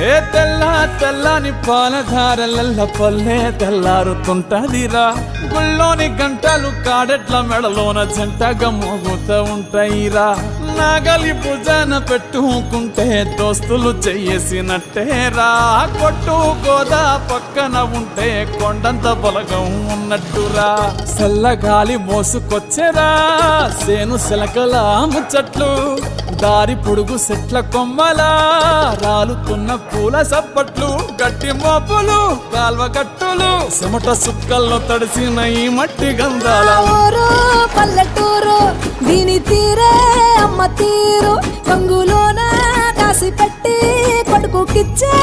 ఏ తెల్ల తెల్లని పాలధారలల్ల పల్లె తెల్లారుతుంటదిరా గుళ్ళోని గంటలు కాడెట్ల మెడలోన జంటగా మోగుతూ ఉంటాయిరా నాగలి భుజాన పెట్టుకుంటే దోస్తులు చెయ్యేసినట్టేరా కొట్టు గోదా పక్కన ఉంటే కొండంత బలగం ఉన్నట్టురా చల్లగాలి మోసుకొచ్చెరా సేను శిలకల ముచ్చట్లు దారి పొడుగు చెట్ల కొమ్మలా రాలుతున్న పూల సప్పట్లు గట్టి మోపులు కాల్వ గట్టులు చెమట సుక్కల్లో తడిసిన ఈ మట్టి గంధాల ఊరు పల్లెటూరు దీని తీరే అమ్మ తీరు కంగులోన కాసి పెట్టి కొడుకుకిచ్చే